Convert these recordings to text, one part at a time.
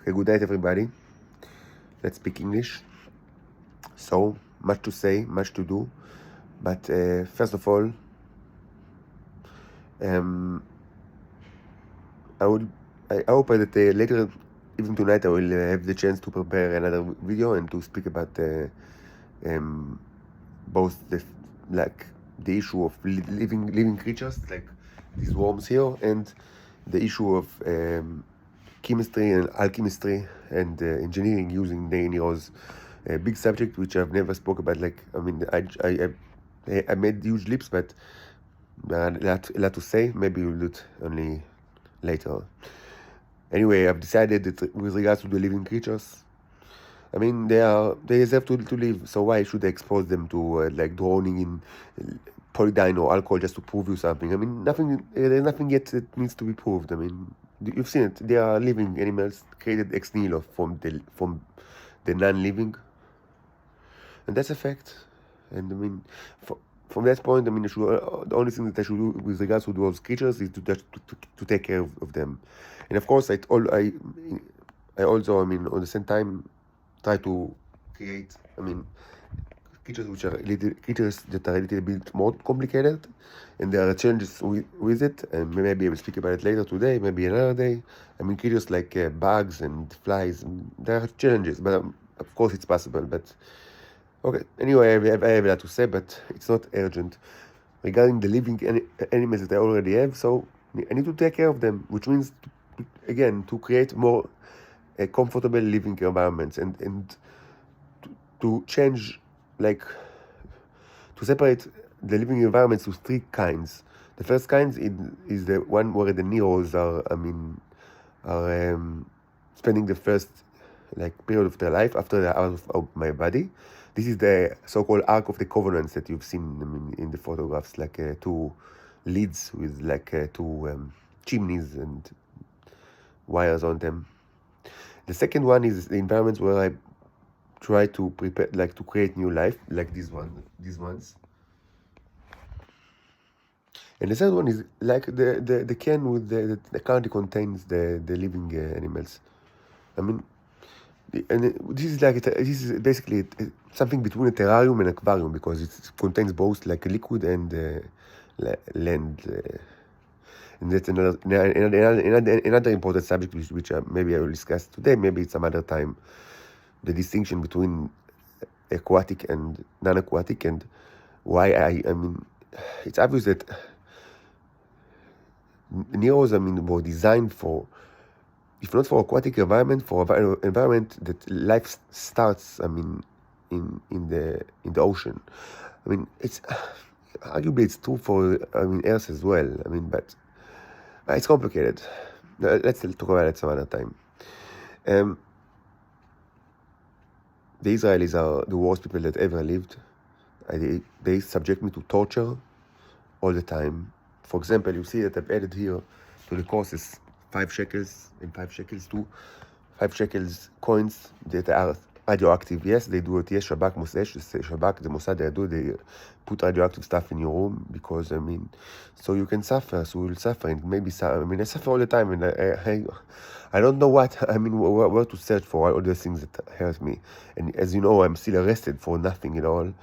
Okay, good night, everybody. Let's speak English. So, much to say, much to do. But first of all, I hope that later, even tonight, I will have the chance to prepare another video and to speak about both the issue of living creatures, like these worms here, and the issue of chemistry and alchemistry and engineering using neurons. A big subject which I've never spoke about. I made huge leaps, but a lot to say. Maybe we'll do it only later. Anyway, I've decided that with regards to the living creatures, I mean, they deserve to live. So why should I expose them to like drowning in polydyne or alcohol just to prove you something? I mean, there's nothing yet that needs to be proved. I mean, you've seen it. They are living animals created ex nihilo from the non-living, and that's a fact. And I mean, from that point, I mean, the only thing that I should do with regards to those creatures is to take care of them. And of course, I also, I mean, on the same time, try to create, I mean, creatures that are a little bit more complicated, and there are challenges with it, and maybe I will speak about it later today, maybe another day. I mean, creatures like bugs and flies, there are challenges, but of course it's possible. But okay, anyway, I have a lot to say, but it's not urgent. Regarding the living animals that I already have, so I need to take care of them, which means, again, to create more comfortable living environments and to change, like, to separate the living environments to three kinds. The first kind is the one where the neros are spending the first period of their life after they're out of my body. This is the so-called Ark of the Covenants that you've seen in the photographs, like two leads with two chimneys and wires on them. The second one is the environments where I try to prepare, to create new life, like these ones. And the third one is like the can with the currently contains the living animals. I mean, this is basically something between a terrarium and aquarium, because it contains both like a liquid and land. And that's another important subject which maybe I will discuss today, maybe it's some other time. The distinction between aquatic and non-aquatic, and why I mean, it's obvious that neros, I mean, were designed for, if not for aquatic environment, for environment that life starts, I mean, in the ocean. I mean, it's arguably it's true for, I mean, Earth as well. I mean, but it's complicated. Let's talk about it some other time. The Israelis are the worst people that ever lived. They subject me to torture all the time. For example, you see that I've added here to the courses 5 shekels and 5 shekels too. 5 shekels coins that are radioactive. Yes, they do it. Yes, Shabak, the Mossad, they put radioactive stuff in your room because, I mean, so you can suffer, so you'll suffer, and maybe, I mean, I suffer all the time, and I don't know what, I mean, where to search for all the things that hurt me. And as you know, I'm still arrested for nothing at all.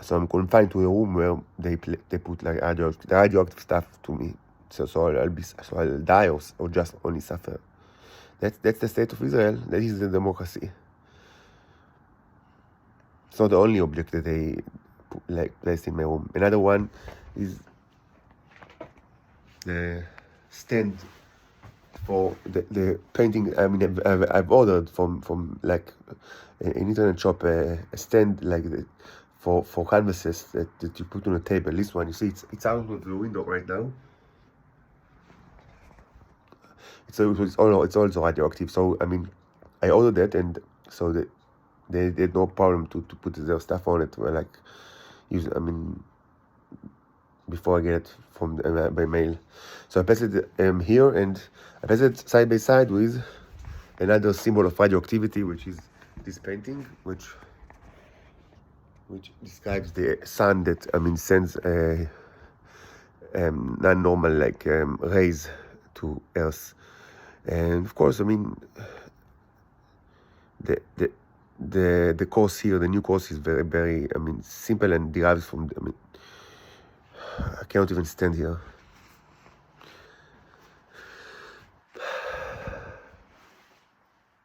So I'm confined to a room where they put like radioactive stuff to me. So I'll die or just only suffer. That's the state of Israel. That is the democracy. It's not the only object that they placed in my room. Another one is the stand for the painting. I mean, I've ordered from like an internet shop a stand for canvases that you put on a table. This one, you see, it's out of the window right now. It's also radioactive. So I mean, I ordered that, and so they had no problem to put their stuff on it. I mean, before I get it from by mail. So I placed it here, and I placed it side by side with another symbol of radioactivity, which is this painting, which describes the sun that, I mean, sends non-normal rays to Earth. And of course, I mean, the the the course here, the new course is very, very, simple and derives from, I cannot even stand here.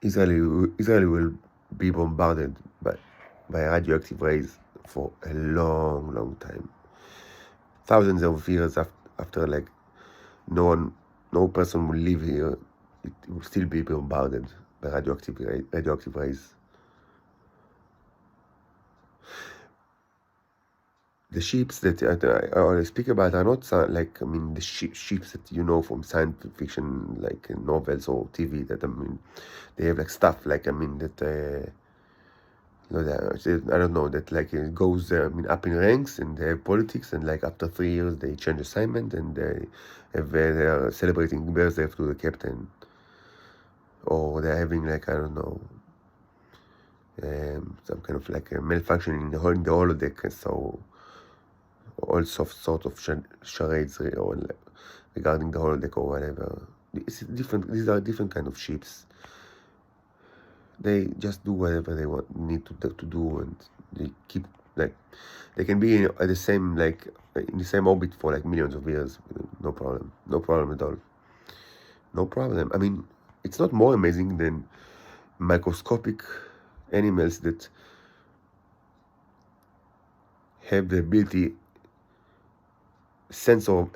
Israel will be bombarded by radioactive rays for a long, long time. Thousands of years after, like, no person will live here, it will still be bombarded by radioactive rays. The ships that I speak about are not like, the ships that you know from science fiction, like in novels or TV, that, they have like stuff, like, that, I don't know, that, like, it goes, up in ranks, and they have politics, and like after 3 years they change assignment, and they are celebrating birthday to the captain, or they're having, like, I don't know, some kind of like a malfunction in the holodeck, so all sort of charades regarding the holodeck or whatever. It's different. These are different kind of ships. They just do whatever they need to do, and they keep, like, they can be at the same, like, in the same orbit for like millions of years. No problem at all. No problem. It's not more amazing than microscopic animals that have the censoring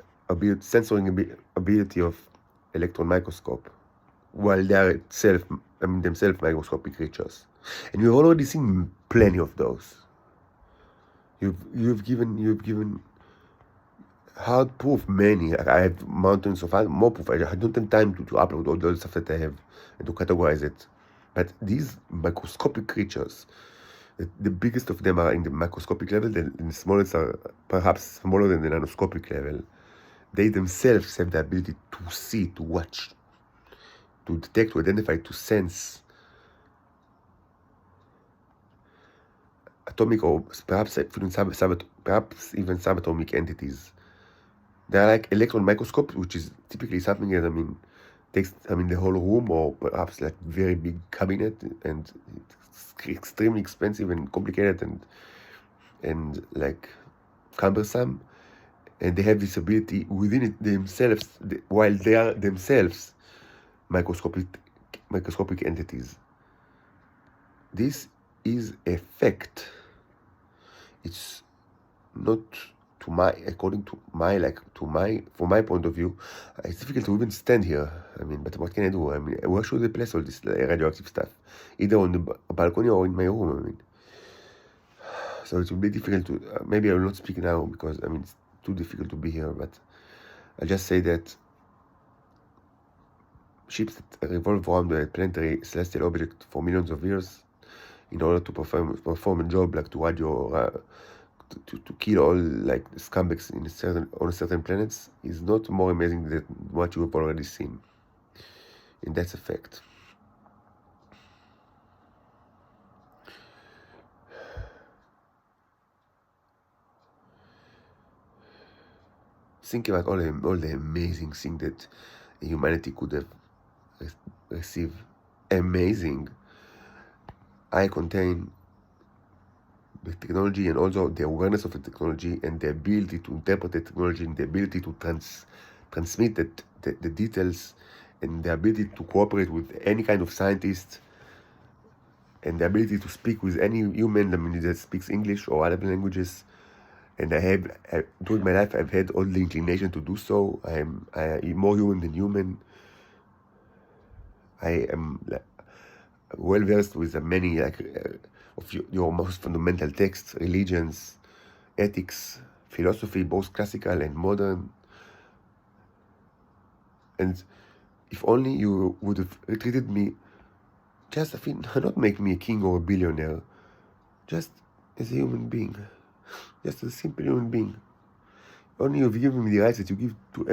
ability of electron microscope, while they are themselves microscopic creatures. And you've already seen plenty of those. You've given hard proof many. I have mountains of more proof. I don't have time to upload all the stuff that I have and to categorize it. But these microscopic creatures, the biggest of them are in the microscopic level, and the smallest are perhaps smaller than the nanoscopic level. They themselves have the ability to see, to watch, to detect, to identify, to sense atomic, or perhaps even subatomic entities. They are like electron microscopes, which is typically something that takes the whole room, or perhaps like very big cabinet, and it's extremely expensive and complicated and like cumbersome. And they have this ability within it themselves, while they are themselves microscopic entities. This is a fact. It's not, from my point of view, it's difficult to even stand here. But what can I do? Where should I place all this radioactive stuff? Either on the balcony or in my room. So it will be difficult to. Maybe I will not speak now because it's too difficult to be here. But I'll just say that ships that revolve around the planetary celestial object for millions of years, in order to perform a job, like to kill all, like, scumbags on certain planets, is not more amazing than what you have already seen. And that's a fact. Think about all the amazing things that humanity could have received. Amazing. I contain the technology, and also the awareness of the technology, and the ability to interpret the technology, and the ability to transmit the details, and the ability to cooperate with any kind of scientist, and the ability to speak with any human that speaks English or other languages. And during my life, I've had all the inclination to do so. I am more human than human. I am well versed with many of your most fundamental texts, religions, ethics, philosophy, both classical and modern. And if only you would have treated me not make me a king or a billionaire, just as a human being, just a simple human being. Only you've given me the rights that you give to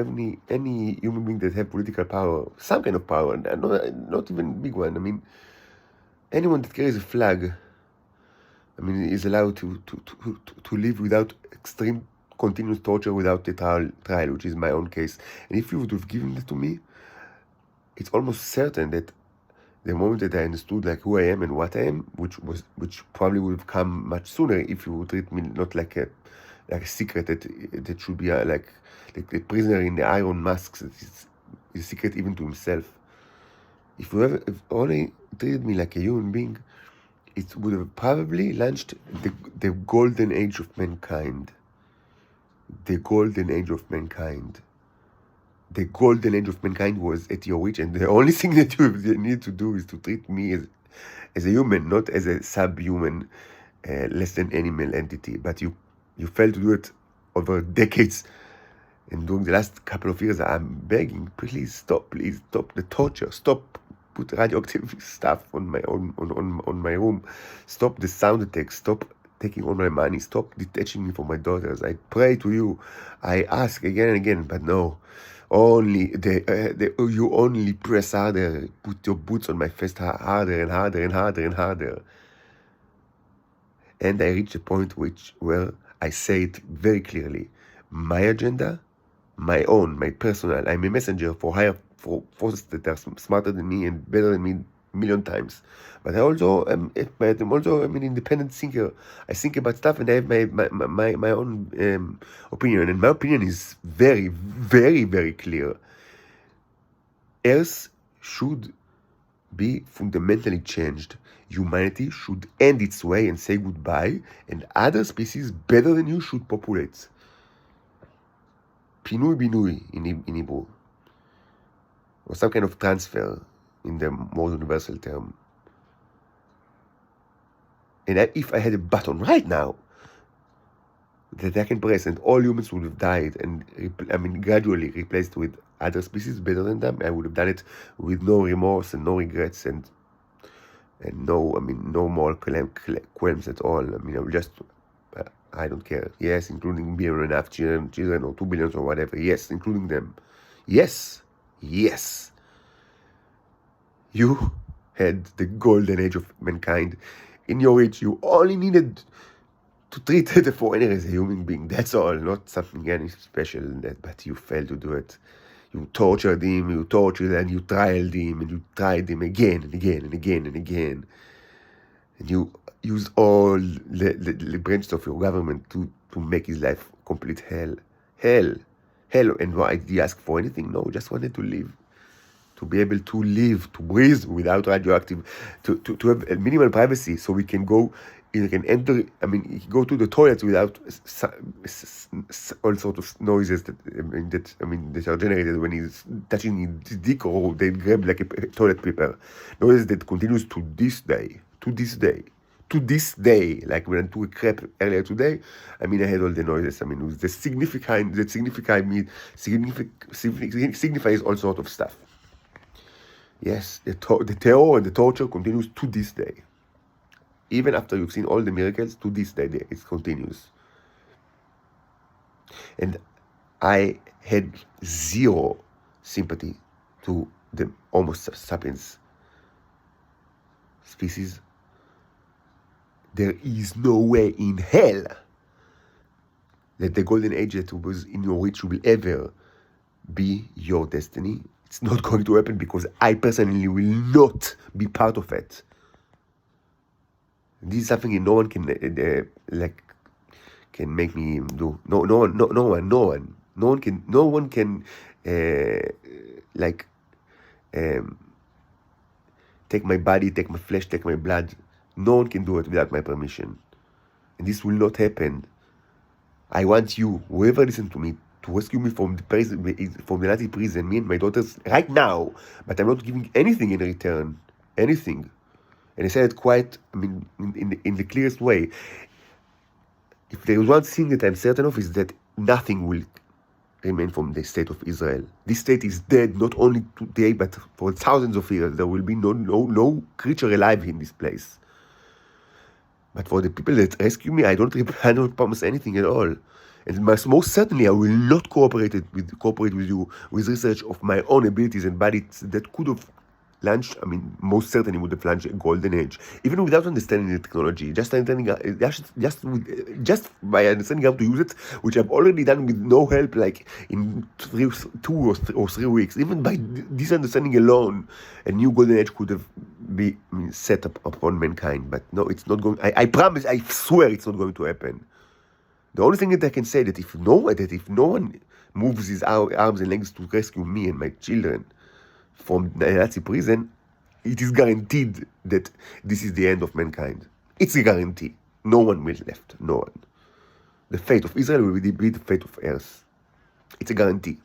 any human being that have political power, some kind of power, and not even big one. Anyone that carries a flag, is allowed to live without extreme continuous torture, without a trial, which is my own case. And if you would have given it to me, it's almost certain that The moment that I understood like who I am and what I am, which probably would have come much sooner if you would treat me not like a secret that should be like the prisoner in the iron masks that is a secret even to himself. If only treated me like a human being, it would have probably launched the golden age of mankind. The golden age of mankind. The golden age of mankind was at your reach, and the only thing that you need to do is to treat me as a human, not as a subhuman, less than animal entity. But you failed to do it over decades. And during the last couple of years, I'm begging, please stop the torture, stop put radioactive stuff on my on my room, stop the sound attacks, stop taking all my money, stop detaching me from my daughters. I pray to you, I ask again and again, but no. Only you only press harder, put your boots on my face harder and harder and harder and harder. And I reach a point where I say it very clearly. My agenda, my own, my personal. I'm a messenger for forces that are smarter than me and better than me a million times. But I'm also an independent thinker. I think about stuff and I have my own opinion. And my opinion is very, very, very clear. Earth should be fundamentally changed. Humanity should end its way and say goodbye, and other species better than you should populate. Pinui binui in Hebrew, or some kind of transfer in the more universal term. And if I had a button right now that I can press and all humans would have died and gradually replaced with other species better than them, I would have done it with no remorse and no regrets and no more qualms at all. I would just I don't care. Yes, including 1.5 billion children or 2 billion or whatever. Yes, including them. Yes. You had the golden age of mankind in your reach. You only needed to treat the foreigner as a human being. That's all, not something any special in that. But you failed to do it. You tortured him, and you trialed him, and you tried him again and again and again and again. And you used all the branches of your government to make his life complete hell. And why did he ask for anything? No, just wanted to live. To be able to live, to breathe without radioactive, to have a minimal privacy, so we can go, you can enter, go to the toilet without all sorts of noises that are generated when he's touching his dick, or they grab like a toilet paper. Noises that continues to this day. Like when I took a crepe earlier today, I had all the noises. With the signifies all sorts of stuff. Yes, the terror and the torture continues to this day. Even after you've seen all the miracles, to this day, it continues. And I had zero sympathy to the Homo sapiens species. There is no way in hell that the golden age that was in your reach will ever be your destiny. It's not going to happen because I personally will not be part of it. This is something that no one can can make me do. No one can take my body, take my flesh, take my blood. No one can do it without my permission, and this will not happen. I want you, whoever listens to me, to rescue me from the Nazi prison, me and my daughters, right now. But I'm not giving anything in return. Anything. And I said it quite, in the clearest way. If there is one thing that I'm certain of, is that nothing will remain from the state of Israel. This state is dead, not only today, but for thousands of years. There will be no creature alive in this place. But for the people that rescue me, I don't promise anything at all. And most certainly, I will not cooperate with you with research of my own abilities and bodies that could have launched. Most certainly would have launched a golden age, even without understanding the technology. Just by understanding how to use it, which I've already done with no help, like in 2 or 3 weeks. Even by this understanding alone, a new golden age could have be set up upon mankind. But no, it's not going. I promise. I swear, it's not going to happen. The only thing that I can say that if no one moves his arms and legs to rescue me and my children from the Nazi prison, it is guaranteed that this is the end of mankind. It's a guarantee. No one will left. No one. The fate of Israel will be the fate of Earth. It's a guarantee.